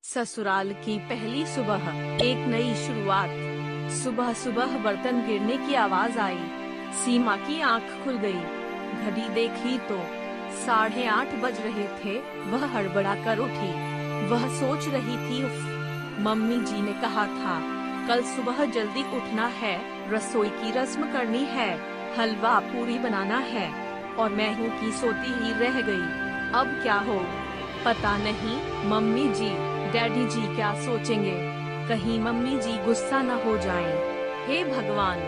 ससुराल की पहली सुबह, एक नई शुरुआत। सुबह सुबह बर्तन गिरने की आवाज आई। सीमा की आंख खुल गई। घड़ी देखी तो 8:30 बज रहे थे। वह हड़बड़ा कर उठी। वह सोच रही थी, उफ, मम्मी जी ने कहा था कल सुबह जल्दी उठना है, रसोई की रस्म करनी है, हलवा पूरी बनाना है, और मैं हूँ कि सोती ही रह गई। अब क्या हो पता नहीं। मम्मी जी, डैडी जी क्या सोचेंगे, कहीं मम्मी जी गुस्सा न हो जाएं। हे भगवान,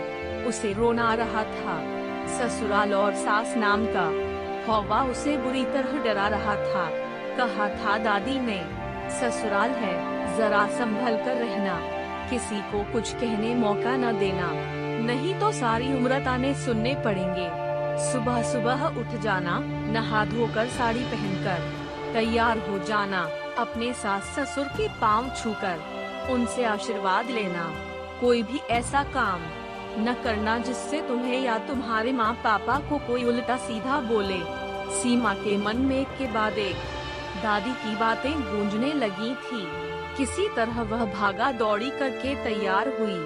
उसे रोना आ रहा था। ससुराल और सास नाम का हवा उसे बुरी तरह डरा रहा था। कहा था दादी ने, ससुराल है, जरा संभल कर रहना, किसी को कुछ कहने मौका न देना, नहीं तो सारी उम्र ताने सुनने पड़ेंगे। सुबह सुबह उठ जाना, नहा धोकर साड़ी पहनकर तैयार हो जाना, अपने सास ससुर के पांव छूकर उनसे आशीर्वाद लेना। कोई भी ऐसा काम न करना जिससे तुम्हें या तुम्हारे माँ पापा को कोई उल्टा सीधा बोले। सीमा के मन में एक के बाद एक दादी की बातें गूंजने लगी थी। किसी तरह वह भागा दौड़ी करके तैयार हुई।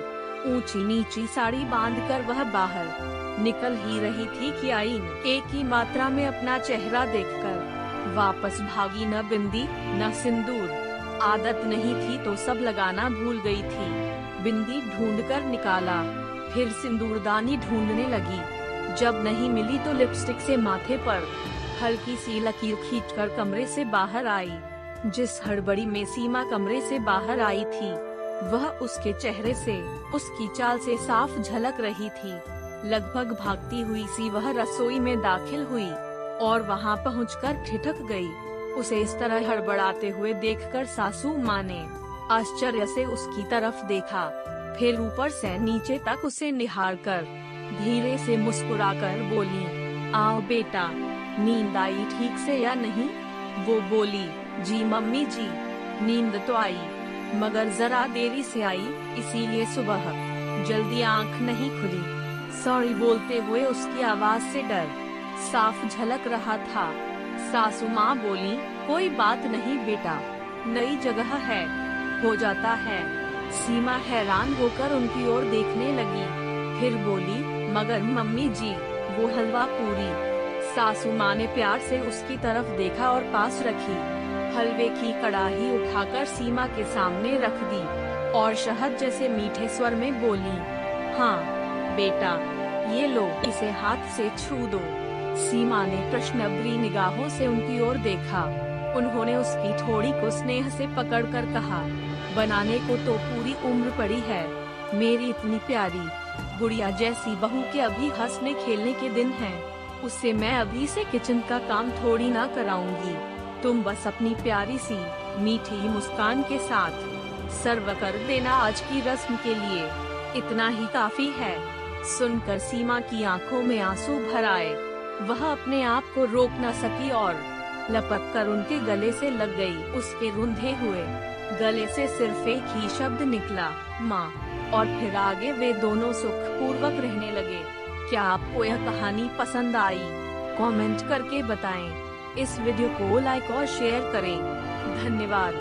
ऊंची नीची साड़ी बांधकर वह बाहर निकल ही रही थी कि आईन एक ही मात्रा में अपना चेहरा देखकर वापस भागी। न बिंदी न सिंदूर, आदत नहीं थी तो सब लगाना भूल गई थी। बिंदी ढूंढकर निकाला, फिर सिंदूरदानी ढूंढने लगी। जब नहीं मिली तो लिपस्टिक से माथे पर हल्की सी लकीर खींचकर कमरे से बाहर आई। जिस हड़बड़ी में सीमा कमरे से बाहर आई थी, वह उसके चेहरे से, उसकी चाल से साफ झलक रही थी। लगभग भागती हुई सी वह रसोई में दाखिल हुई और वहां पहुंचकर ठिठक गई। उसे इस तरह हड़बड़ाते हुए देखकर सासू माँ ने आश्चर्य से उसकी तरफ देखा, फिर ऊपर से नीचे तक उसे निहारकर धीरे से मुस्कुराकर बोली, आओ बेटा, नींद आई ठीक से या नहीं? वो बोली, जी मम्मी जी, नींद तो आई, मगर जरा देरी से आई, इसीलिए सुबह जल्दी आँख नहीं खुली। सॉरी बोलते हुए उसकी आवाज से डर साफ झलक रहा था। सासू माँ बोली, कोई बात नहीं बेटा, नई जगह है, हो जाता है। सीमा हैरान होकर उनकी ओर देखने लगी, फिर बोली, मगर मम्मी जी, वो हलवा पूरी। सासू माँ ने प्यार से उसकी तरफ देखा और पास रखी हलवे की कड़ाही उठाकर सीमा के सामने रख दी और शहद जैसे मीठे स्वर में बोली, हाँ बेटा, ये लो, इसे हाथ से छू दो। सीमा ने प्रश्नभरी निगाहों से उनकी ओर देखा। उन्होंने उसकी ठोड़ी को स्नेह से पकड़कर कहा, बनाने को तो पूरी उम्र पड़ी है, मेरी इतनी प्यारी गुड़िया जैसी बहू के अभी हंसने खेलने के दिन हैं। उससे मैं अभी से किचन का काम थोड़ी ना कराऊंगी। तुम बस अपनी प्यारी सी मीठी मुस्कान के साथ सर्व कर देना आज की रस्म के लिए, इतना ही काफी है। सुनकर सीमा की आंखों में आंसू भर आए। वह अपने आप को रोक न सकी और लपक कर उनके गले से लग गई। उसके रुंधे हुए गले से सिर्फ एक ही शब्द निकला, माँ, और फिर आगे वे दोनों सुख पूर्वक रहने लगे। क्या आपको यह कहानी पसंद आई? कमेंट करके बताएं। इस वीडियो को लाइक और शेयर करें। धन्यवाद।